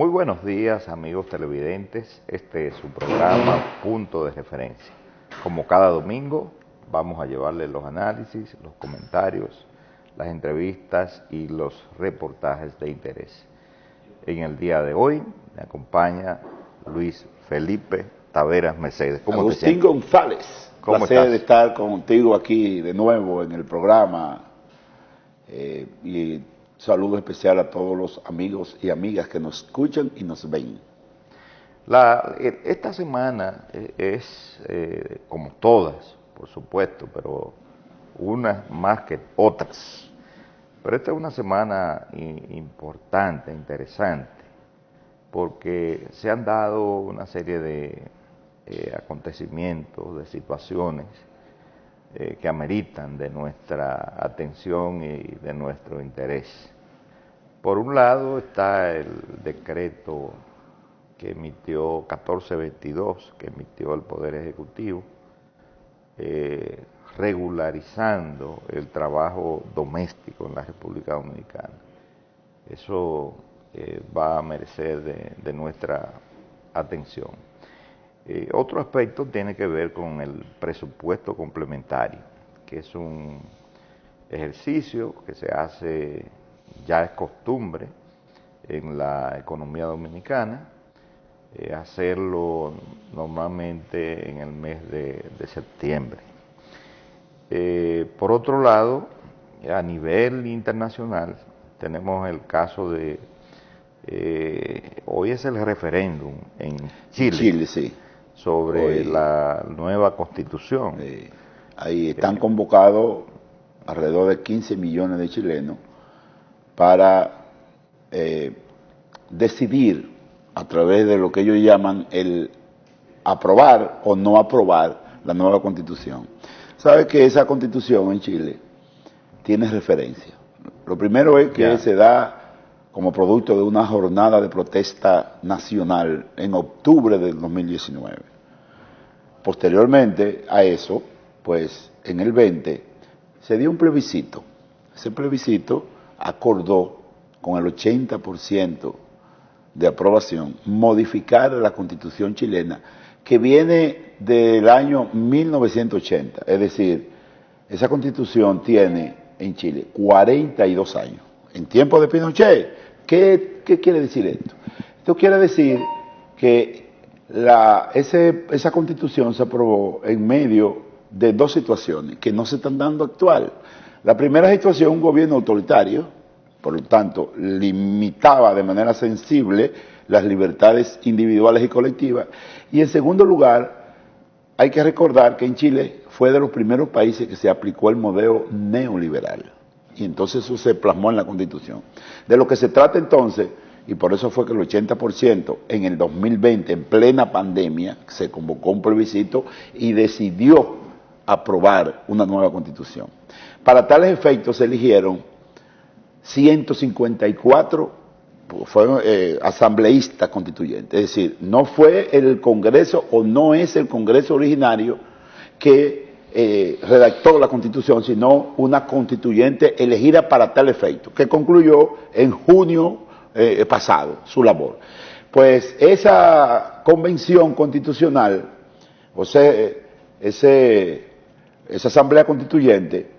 Muy buenos días, amigos televidentes. Este es su programa Punto de Referencia. Como cada domingo, vamos a llevarles los análisis, los comentarios, las entrevistas y los reportajes de interés. En el día de hoy me acompaña Luis Felipe Taveras Mercedes. ¿Cómo Agustín González, placer de estar contigo aquí de nuevo en el programa y saludo especial a todos los amigos y amigas que nos escuchan y nos ven. Esta semana es, como todas, por supuesto, pero unas más que otras. Pero esta es una semana importante, interesante, porque se han dado una serie de acontecimientos, de situaciones que ameritan de nuestra atención y de nuestro interés. Por un lado está el decreto que emitió 1422, que emitió el Poder Ejecutivo, regularizando el trabajo doméstico en la República Dominicana. Eso va a merecer de nuestra atención. Otro aspecto tiene que ver con el presupuesto complementario, que es un ejercicio que se hace, ya es costumbre en la economía dominicana, hacerlo normalmente en el mes de septiembre. Por otro lado, a nivel internacional, tenemos el caso de, hoy es el referéndum en Chile, sí, sobre hoy, la nueva constitución. Ahí están convocados alrededor de 15 millones de chilenos para decidir a través de lo que ellos llaman el aprobar o no aprobar la nueva constitución. Sabe que esa constitución en Chile tiene referencia. Lo primero es que se da como producto de una jornada de protesta nacional en octubre del 2019. Posteriormente a eso, pues en el 20 se dio un plebiscito. Ese plebiscito acordó con el 80% de aprobación modificar la Constitución chilena, que viene del año 1980. Es decir, esa Constitución tiene en Chile 42 años. En tiempo de Pinochet, ¿qué quiere decir esto? Esto quiere decir que esa Constitución se aprobó en medio de dos situaciones que no se están dando actual. La primera situación, un gobierno autoritario, por lo tanto, limitaba de manera sensible las libertades individuales y colectivas. Y en segundo lugar, hay que recordar que en Chile fue de los primeros países que se aplicó el modelo neoliberal. Y entonces eso se plasmó en la Constitución. De lo que se trata entonces, y por eso fue que el 80% en el 2020, en plena pandemia, se convocó un plebiscito y decidió aprobar una nueva Constitución. Para tales efectos se eligieron 154 fueron asambleístas constituyentes, es decir, no fue el Congreso o no es el Congreso originario que redactó la Constitución, sino una constituyente elegida para tal efecto, que concluyó en junio pasado su labor. Pues esa convención constitucional, o sea, esa asamblea constituyente,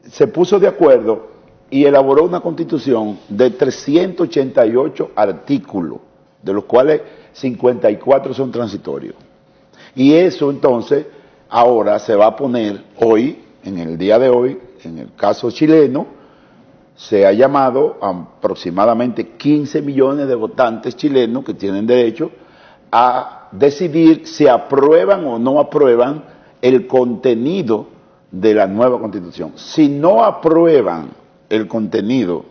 se puso de acuerdo y elaboró una constitución de 388 artículos, de los cuales 54 son transitorios. Y eso entonces ahora se va a poner hoy, en el día de hoy, en el caso chileno, se ha llamado a aproximadamente 15 millones de votantes chilenos que tienen derecho a decidir si aprueban o no aprueban el contenido de la nueva Constitución. Si no aprueban el contenido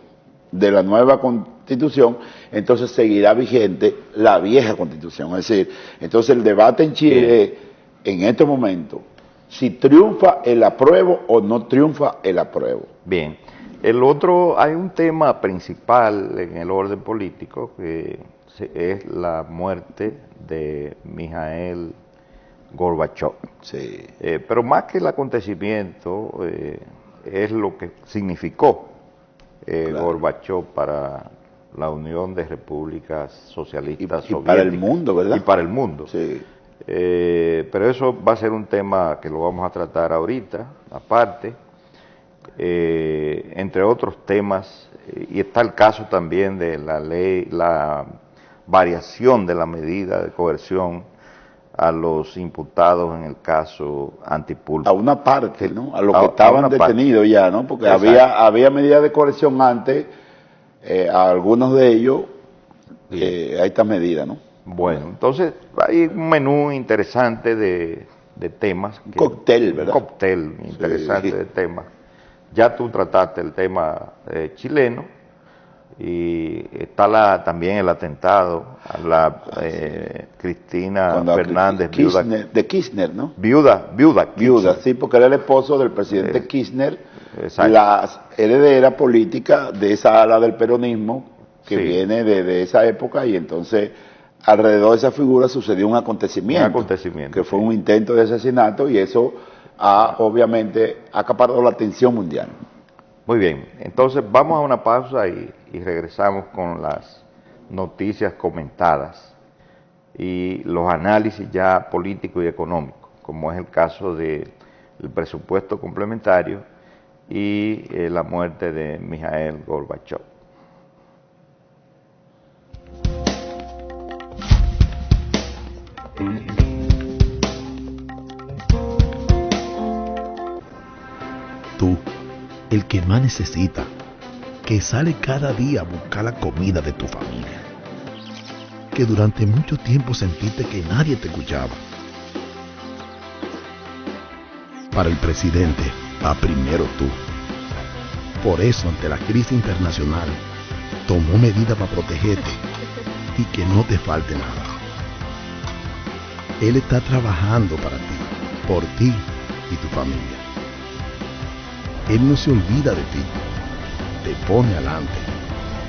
de la nueva Constitución, entonces seguirá vigente la vieja Constitución. Es decir, entonces el debate en Chile en este momento, si triunfa el apruebo o no triunfa el apruebo. Bien, hay un tema principal en el orden político que es la muerte de Mikhail Gorbachev. Sí. Pero más que el acontecimiento, es lo que significó claro, Gorbachev para la Unión de Repúblicas Socialistas y Soviéticas. para el mundo, ¿verdad? Y para el mundo. Sí. Pero eso va a ser un tema que lo vamos a tratar ahorita, aparte, entre otros temas, y está el caso también de la ley, la variación de la medida de coerción a los imputados en el caso Antipulpo. A una parte, ¿no? A los que estaban detenidos ya, ¿no? Porque había medidas de coerción antes, a algunos de ellos, a esta medida, ¿no? Bueno, entonces hay un menú interesante de temas. Un cóctel, ¿verdad? Un cóctel interesante de temas. Ya tú trataste el tema chileno y está también el atentado a la Cristina Fernández, de Kirchner, ¿no? Viuda, sí, porque era el esposo del presidente Kirchner, exacto. La heredera política de esa ala del peronismo que viene de esa época, y entonces alrededor de esa figura sucedió un acontecimiento que fue un intento de asesinato, y eso ha obviamente acaparado la atención mundial. Muy bien, entonces vamos a una pausa y regresamos con las noticias comentadas y los análisis ya políticos y económicos, como es el caso del presupuesto complementario y la muerte de Mikhail Gorbachev. Tú, el que más necesita, que sale cada día a buscar la comida de tu familia, que durante mucho tiempo sentiste que nadie te escuchaba. Para el presidente, va primero tú. Por eso, ante la crisis internacional, tomó medidas para protegerte y que no te falte nada. Él está trabajando para ti, por ti y tu familia. Él no se olvida de ti, te pone adelante.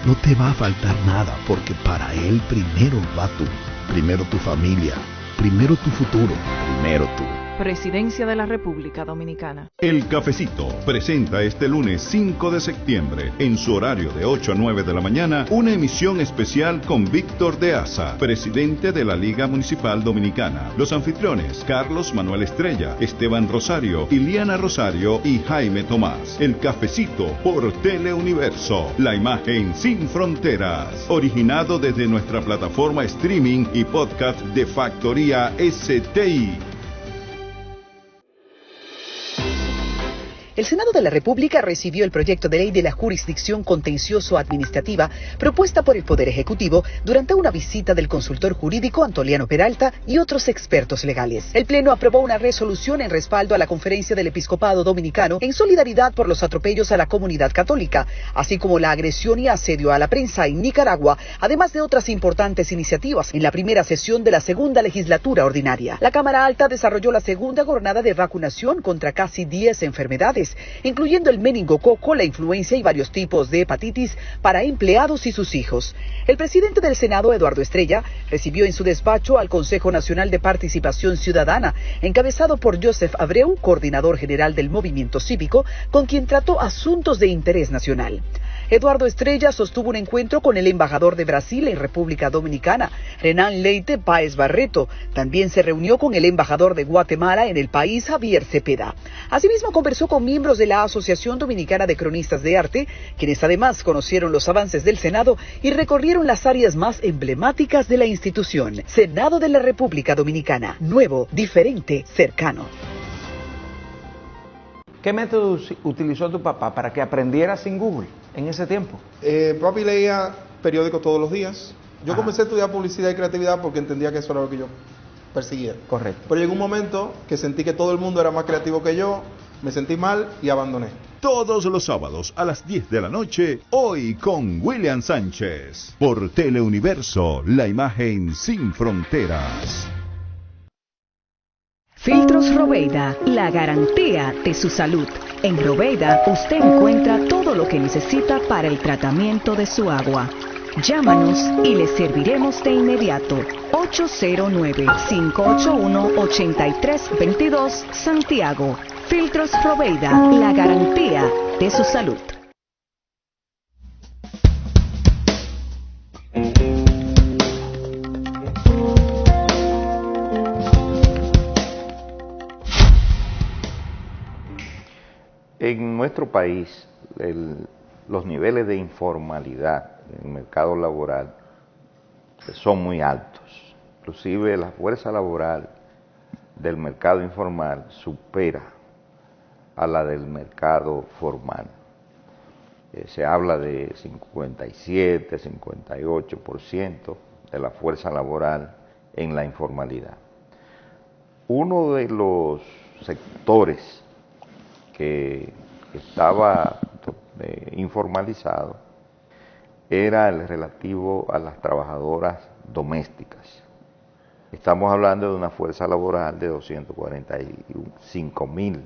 No te va a faltar nada, porque para Él primero va tú, primero tu familia, primero tu futuro, primero tú. Presidencia de la República Dominicana. El Cafecito presenta este lunes 5 de septiembre, en su horario de 8 a 9 de la mañana, una emisión especial con Víctor de Asa, presidente de la Liga Municipal Dominicana. Los anfitriones, Carlos Manuel Estrella, Esteban Rosario, Iliana Rosario y Jaime Tomás. El Cafecito por Teleuniverso, la imagen sin fronteras. Originado desde nuestra plataforma streaming y podcast de Factoría STI. El Senado de la República recibió el proyecto de ley de la jurisdicción contencioso-administrativa propuesta por el Poder Ejecutivo durante una visita del consultor jurídico Antoliano Peralta y otros expertos legales. El Pleno aprobó una resolución en respaldo a la Conferencia del Episcopado Dominicano en solidaridad por los atropellos a la comunidad católica, así como la agresión y asedio a la prensa en Nicaragua, además de otras importantes iniciativas en la primera sesión de la segunda legislatura ordinaria. La Cámara Alta desarrolló la segunda jornada de vacunación contra casi 10 enfermedades, incluyendo el meningococo, la influencia y varios tipos de hepatitis para empleados y sus hijos. El presidente del Senado, Eduardo Estrella, recibió en su despacho al Consejo Nacional de Participación Ciudadana, encabezado por Joseph Abreu, coordinador general del Movimiento Cívico, con quien trató asuntos de interés nacional. Eduardo Estrella sostuvo un encuentro con el embajador de Brasil en República Dominicana, Renan Leite Páez Barreto. También se reunió con el embajador de Guatemala en el país, Javier Cepeda. Asimismo, conversó con miembros de la Asociación Dominicana de Cronistas de Arte, quienes además conocieron los avances del Senado y recorrieron las áreas más emblemáticas de la institución. Senado de la República Dominicana. Nuevo, diferente, cercano. ¿Qué métodos utilizó tu papá para que aprendiera sin Google en ese tiempo? Papi leía periódicos todos los días. Yo comencé a estudiar publicidad y creatividad porque entendía que eso era lo que yo perseguía. Correcto. Pero llegó un momento que sentí que todo el mundo era más creativo que yo, me sentí mal y abandoné. Todos los sábados a las 10 de la noche, Hoy con William Sánchez. Por Teleuniverso, la imagen sin fronteras. Filtros Robeida, la garantía de su salud. En Robeida usted encuentra todo lo que necesita para el tratamiento de su agua. Llámanos y le serviremos de inmediato. 809-581-8322 Santiago. Filtros Robeida, la garantía de su salud. En nuestro país, los niveles de informalidad en el mercado laboral son muy altos. Inclusive la fuerza laboral del mercado informal supera a la del mercado formal. Se habla de 57, 58% de la fuerza laboral en la informalidad. Uno de los sectores que estaba informalizado era el relativo a las trabajadoras domésticas. Estamos hablando de una fuerza laboral de 245.000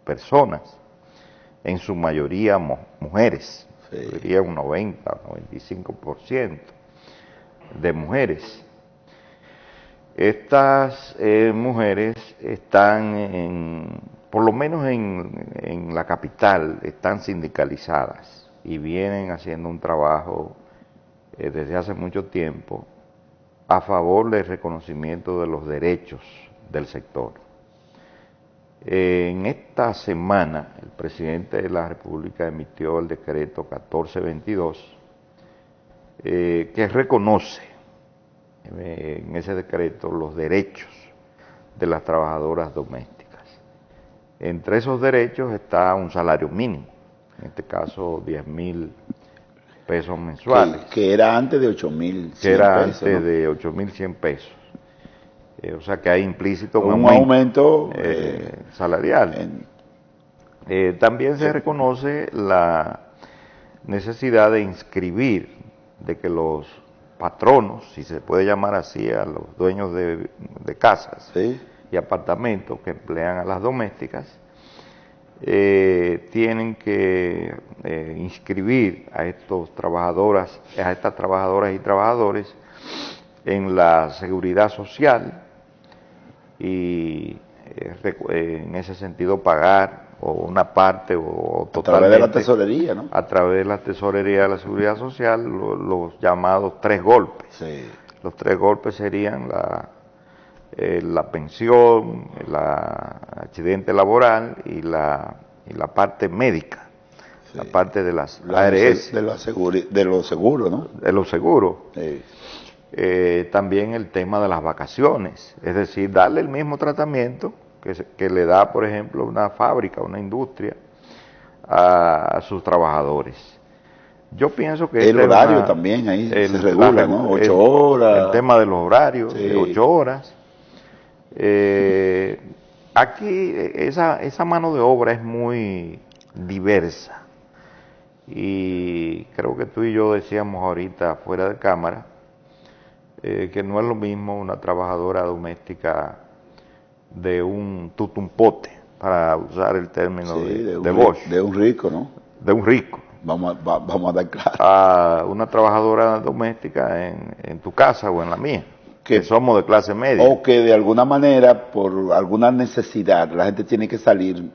personas, en su mayoría mujeres, diría un 90-95% de mujeres. Estas mujeres están, por lo menos en la capital, están sindicalizadas y vienen haciendo un trabajo desde hace mucho tiempo a favor del reconocimiento de los derechos del sector. En esta semana, el presidente de la República emitió el decreto 1422, que reconoce en ese decreto los derechos de las trabajadoras domésticas. Entre esos derechos está un salario mínimo, en este caso 10.000 pesos mensuales. Que era antes de 8.100 pesos. Que era antes, ¿no?, de 8.100 pesos. O sea que hay implícito un aumento salarial. También se reconoce la necesidad de inscribir, de que los patronos, si se puede llamar así a los dueños de casas, ¿sí?, y apartamentos que emplean a las domésticas, tienen que inscribir a estas trabajadoras y trabajadores en la seguridad social y en ese sentido pagar o una parte o totalmente a través de la tesorería, ¿no? A través de la tesorería de la seguridad social, los llamados 3 golpes. Sí. Los 3 golpes serían la pensión, el accidente laboral y la parte médica, sí, la parte de las ARS. De los seguros, ¿no? De los seguros. Sí. También el tema de las vacaciones, es decir, darle el mismo tratamiento que le da, por ejemplo, una fábrica, una industria a sus trabajadores. Yo pienso que el horario también ahí se regula, ¿no? 8 horas. El tema de los horarios, sí, de 8 horas. Aquí esa mano de obra es muy diversa y creo que tú y yo decíamos ahorita fuera de cámara que no es lo mismo una trabajadora doméstica de un tutumpote, para usar el término, sí, de Bosch. De un rico, ¿no? De un rico. Vamos a dar claro. A una trabajadora doméstica en tu casa o en la mía, que somos de clase media. O que de alguna manera, por alguna necesidad, la gente tiene que salir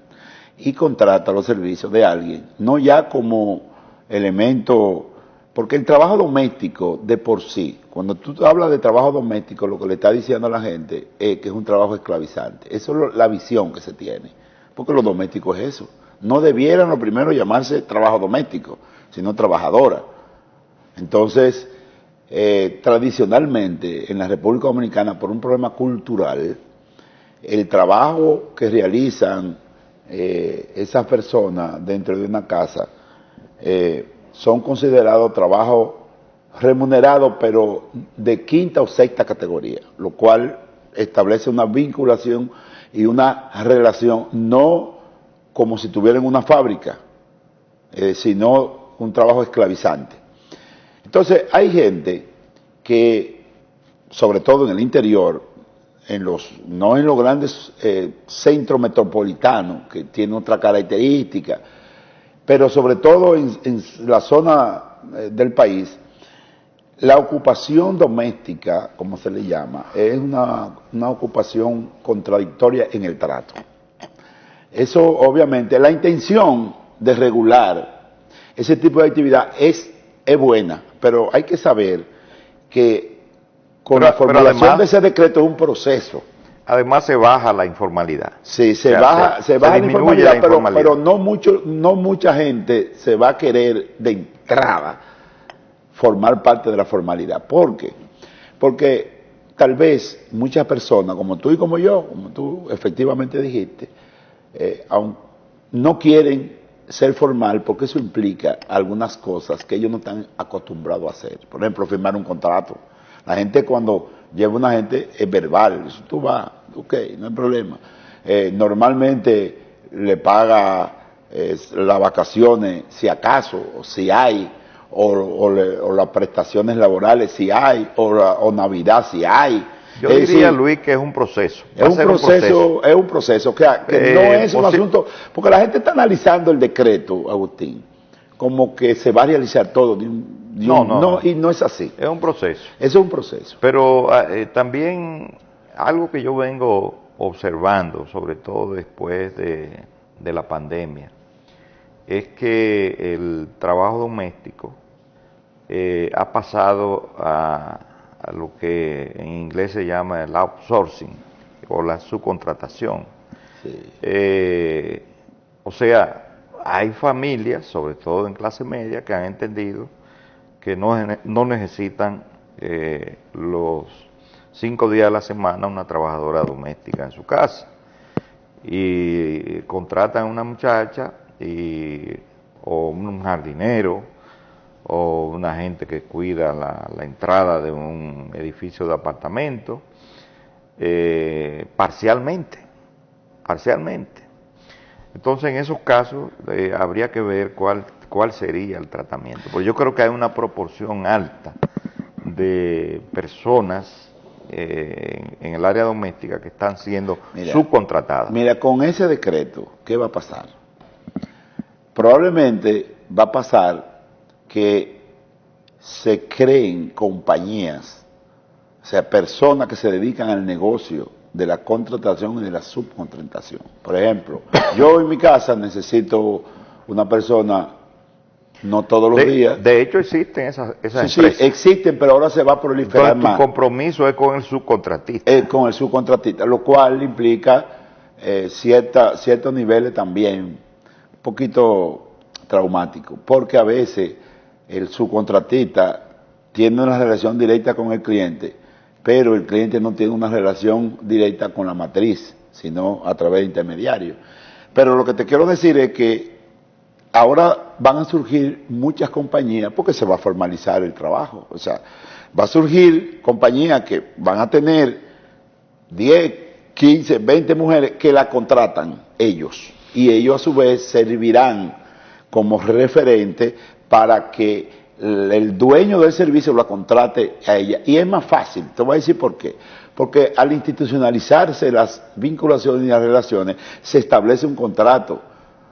y contrata los servicios de alguien, no ya como elemento. Porque el trabajo doméstico de por sí, cuando tú hablas de trabajo doméstico, lo que le está diciendo a la gente es que es un trabajo esclavizante. Eso es la visión que se tiene, porque lo doméstico es eso. No debieran lo primero llamarse trabajo doméstico, sino trabajadora. Entonces, tradicionalmente en la República Dominicana, por un problema cultural, el trabajo que realizan esas personas dentro de una casa son considerados trabajos remunerados, pero de 5ª o 6ª categoría, lo cual establece una vinculación y una relación, no como si tuvieran una fábrica, sino un trabajo esclavizante. Entonces, hay gente que, sobre todo en el interior, no en los grandes centros metropolitanos, que tienen otra característica, pero sobre todo en la zona del país, la ocupación doméstica, como se le llama, es una ocupación contradictoria en el trato. Eso, obviamente, la intención de regular ese tipo de actividad es buena, pero hay que saber que con la formulación de ese decreto es un proceso. Además se baja la informalidad. Sí, se O sea, baja la disminuye informalidad, la informalidad. pero no mucha gente se va a querer de entrada formar parte de la formalidad. ¿Por qué? Porque tal vez muchas personas, como tú y como yo, como tú efectivamente dijiste, aún no quieren ser formal porque eso implica algunas cosas que ellos no están acostumbrados a hacer. Por ejemplo, firmar un contrato. La gente cuando lleva una gente es verbal, eso tú vas, ok, no hay problema. Normalmente le paga las vacaciones si acaso, o si hay, o las prestaciones laborales si hay, o Navidad si hay. Yo diría, Luis, que es un proceso. Es un proceso que no es un asunto, porque la gente está analizando el decreto, Agustín, como que se va a realizar todo no, y no es así. Es un proceso. Es un proceso. Pero también algo que yo vengo observando, sobre todo después de la pandemia, es que el trabajo doméstico ha pasado a lo que en inglés se llama el outsourcing o la subcontratación. Sí. O sea, hay familias, sobre todo en clase media, que han entendido que no necesitan los 5 días a la semana una trabajadora doméstica en su casa, y contratan a una muchacha o un jardinero o una gente que cuida la entrada de un edificio de apartamento, parcialmente. Entonces, en esos casos habría que ver cuál sería el tratamiento, porque yo creo que hay una proporción alta de personas en el área doméstica que están siendo subcontratadas. Mira, con ese decreto, ¿qué va a pasar? Probablemente va a pasar que se creen compañías, o sea, personas que se dedican al negocio de la contratación y de la subcontratación. Por ejemplo, yo en mi casa necesito una persona, no todos los días. De hecho, existen esas empresas. Sí, existen, pero ahora se va a proliferar más. Tu compromiso es con el subcontratista. Con el subcontratista, lo cual implica ciertos niveles también un poquito traumáticos, porque a veces el subcontratista tiene una relación directa con el cliente, pero el cliente no tiene una relación directa con la matriz, sino a través de intermediarios. Pero lo que te quiero decir es que ahora van a surgir muchas compañías porque se va a formalizar el trabajo. O sea, va a surgir compañías que van a tener 10, 15, 20 mujeres que la contratan ellos. Y ellos a su vez servirán como referente para que el dueño del servicio la contrate a ella. Y es más fácil, te voy a decir por qué. Porque al institucionalizarse las vinculaciones y las relaciones, se establece un contrato.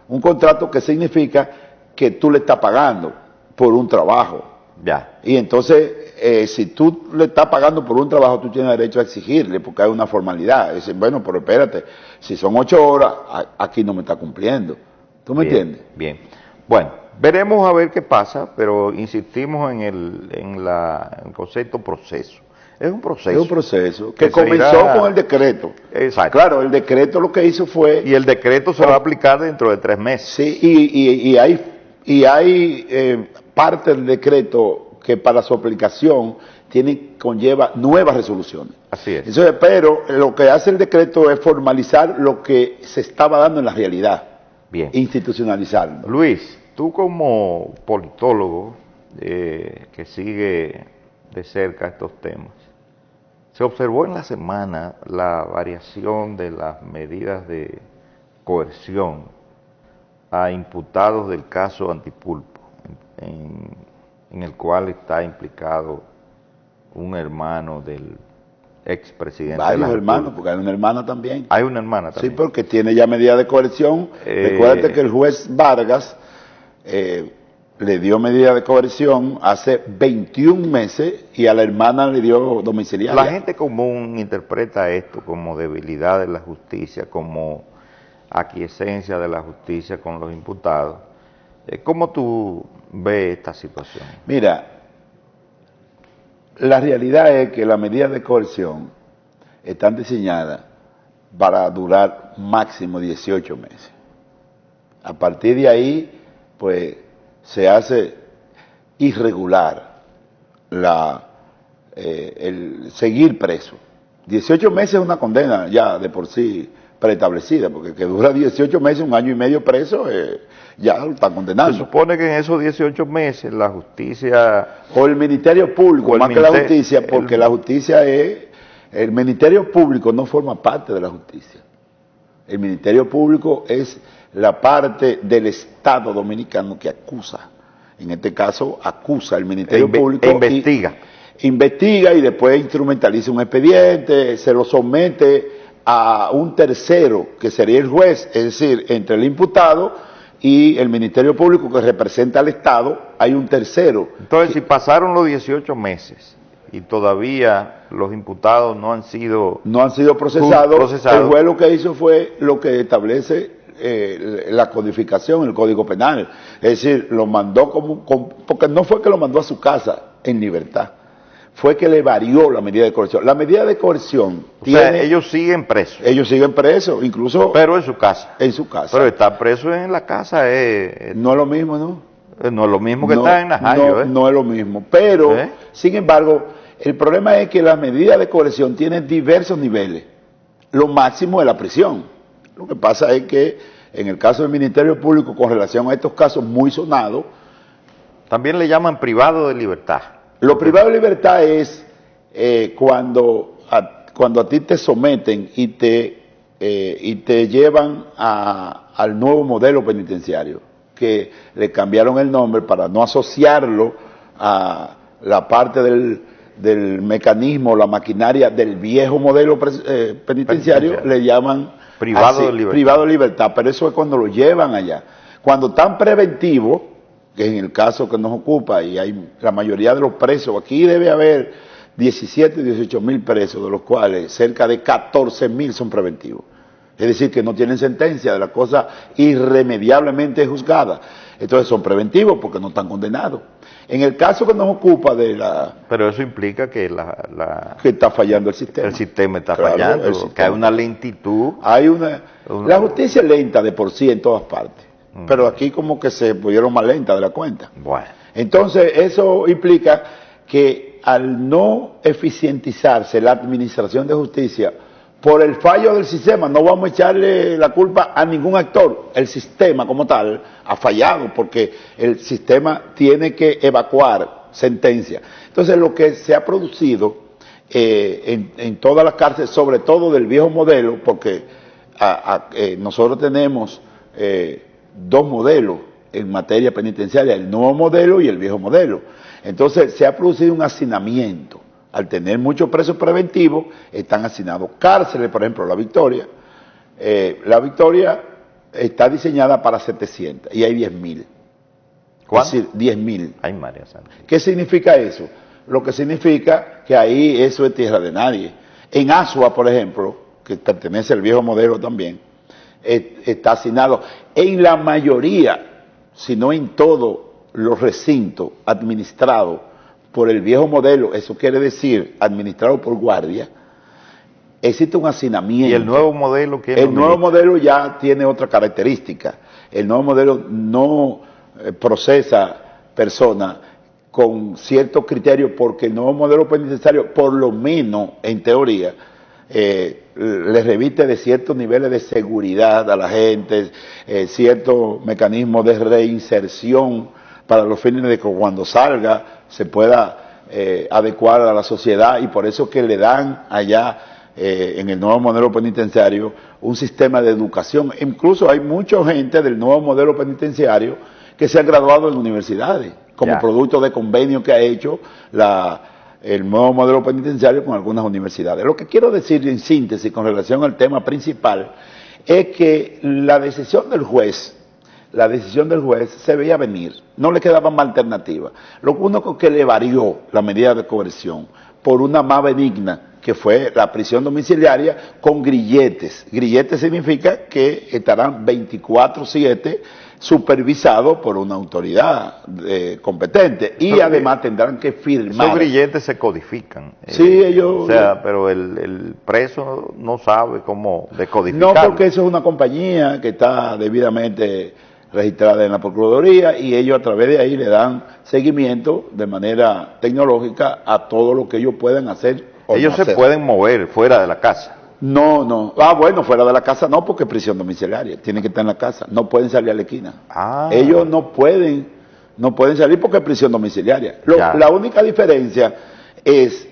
Un contrato que significa que tú le estás pagando por un trabajo. Ya. Y entonces, si tú le estás pagando por un trabajo, tú tienes derecho a exigirle, porque hay una formalidad. Dicen, bueno, pero espérate, si son 8 horas, aquí no me está cumpliendo. ¿Tú me entiendes? Bien. Bueno, veremos a ver qué pasa, pero insistimos en el concepto proceso. Es un proceso. Es un proceso que comenzó con el decreto. Exacto. Claro, el decreto lo que hizo fue... Y el decreto se va a aplicar dentro de 3 meses. Sí, y hay parte del decreto que para su aplicación conlleva nuevas resoluciones. Así es. Entonces, pero lo que hace el decreto es formalizar lo que se estaba dando en la realidad. Bien. Institucionalizarlo. Luis, tú como politólogo que sigue de cerca estos temas, se observó en la semana la variación de las medidas de coerción a imputados del caso Antipulpo, en el cual está implicado un hermano del expresidente. Varios hermanos, porque hay una hermana también. Hay una hermana también. Sí, porque tiene ya medida de coerción. Recuérdate que el juez Vargas le dio medida de coerción hace 21 meses y a la hermana le dio domiciliaria. La gente común interpreta esto como debilidad de la justicia, como aquiescencia de la justicia con los imputados. ¿Cómo tú ves esta situación? Mira, la realidad es que las medidas de coerción están diseñadas para durar máximo 18 meses. A partir de ahí, pues, se hace irregular el seguir preso. 18 meses es una condena ya de por sí preestablecida, porque que dura 18 meses, 1 año y medio preso, ya lo están condenando. Se supone que en esos 18 meses la justicia... O el Ministerio Público, más que la justicia, porque la justicia es... El Ministerio Público no forma parte de la justicia. El Ministerio Público es la parte del Estado dominicano que acusa. En este caso, acusa el Ministerio Público. Investiga. Investiga y después instrumentaliza un expediente, se lo somete a un tercero, que sería el juez, es decir, entre el imputado y el Ministerio Público que representa al Estado, hay un tercero. Entonces, si pasaron los 18 meses y todavía los imputados no han sido procesados, el juez lo que hizo fue lo que establece la codificación, el Código Penal. Es decir, lo mandó porque no fue que lo mandó a su casa en libertad, fue que le varió la medida de coerción. La medida de coerción ellos siguen presos. Ellos siguen presos, incluso... Pero en su casa. En su casa. Pero estar preso en la casa no es lo mismo, ¿no? No es lo mismo que estar en Najayo, no es lo mismo. Pero, sin embargo, el problema es que la medida de coerción tiene diversos niveles. Lo máximo es la prisión. Lo que pasa es que en el caso del Ministerio Público, con relación a estos casos muy sonados... También le llaman privado de libertad. Lo privado de libertad es cuando a ti te someten y te llevan al nuevo modelo penitenciario, que le cambiaron el nombre para no asociarlo a la parte del mecanismo, la maquinaria del viejo modelo penitenciario, le llaman privado de libertad, pero eso es cuando lo llevan allá. Cuando están preventivos, que en el caso que nos ocupa, y hay la mayoría de los presos, aquí debe haber 17, 18 mil presos, de los cuales cerca de 14 mil son preventivos. Es decir, que no tienen sentencia de la cosa irremediablemente juzgada. Entonces son preventivos porque no están condenados. En el caso que nos ocupa de la... Pero eso implica que que está fallando el sistema. El sistema está fallando, que hay una lentitud. La justicia es lenta de por sí en todas partes. Pero aquí como que se pusieron más lenta de la cuenta. Bueno. Entonces eso implica que al no eficientizarse la administración de justicia, por el fallo del sistema, no vamos a echarle la culpa a ningún actor. El sistema como tal ha fallado porque el sistema tiene que evacuar sentencia. Entonces lo que se ha producido en todas las cárceles, sobre todo del viejo modelo, porque nosotros tenemos... dos modelos en materia penitenciaria, el nuevo modelo y el viejo modelo. Entonces se ha producido un hacinamiento. Al tener muchos presos preventivos, están hacinados cárceles, por ejemplo, La Victoria. La Victoria está diseñada para 700 y hay 10.000. ¿Cuánto? Es decir, 10.000. Ay, María Santa. ¿Qué significa eso? Lo que significa que ahí eso es tierra de nadie. En Asua, por ejemplo, que pertenece al viejo modelo también, está asignado en la mayoría, si no en todos los recintos administrados por el viejo modelo, eso quiere decir administrado por guardia, existe un hacinamiento. ¿Y el nuevo modelo qué? El nuevo modelo ya tiene otra característica. El nuevo modelo no procesa personas con ciertos criterios, porque el nuevo modelo penitenciario, por lo menos en teoría, le reviste de ciertos niveles de seguridad a la gente, ciertos mecanismos de reinserción para los fines de que cuando salga se pueda adecuar a la sociedad, y por eso que le dan allá en el nuevo modelo penitenciario un sistema de educación. Incluso hay mucha gente del nuevo modelo penitenciario que se ha graduado en universidades como producto de convenio que ha hecho el nuevo modelo penitenciario con algunas universidades. Lo que quiero decir en síntesis con relación al tema principal es que la decisión del juez se veía venir, no le quedaba más alternativa. Lo único que le varió la medida de coerción por una más benigna, que fue la prisión domiciliaria con grilletes. Grilletes significa que estarán 24/7 supervisados por una autoridad competente y además tendrán que firmar. Esos grilletes se codifican. Sí, ellos... O sea, pero el preso no sabe cómo decodificarlo. No, porque eso es una compañía que está debidamente registrada en la Procuraduría y ellos a través de ahí le dan seguimiento de manera tecnológica a todo lo que ellos pueden hacer. Ellos se pueden mover fuera de la casa. No. Ah, bueno, fuera de la casa no, porque es prisión domiciliaria. Tienen que estar en la casa. No pueden salir a la esquina. Ellos no pueden salir porque es prisión domiciliaria. La única diferencia es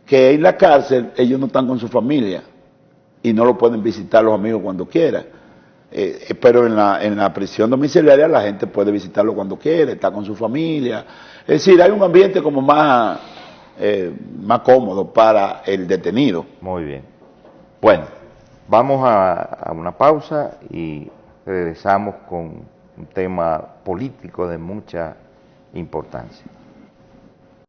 que en la cárcel ellos no están con su familia y no lo pueden visitar los amigos cuando quieran. Pero en la prisión domiciliaria la gente puede visitarlo cuando quiere, está con su familia. Es decir, hay un ambiente como más cómodo para el detenido. Muy bien. Bueno, vamos a una pausa y regresamos con un tema político de mucha importancia.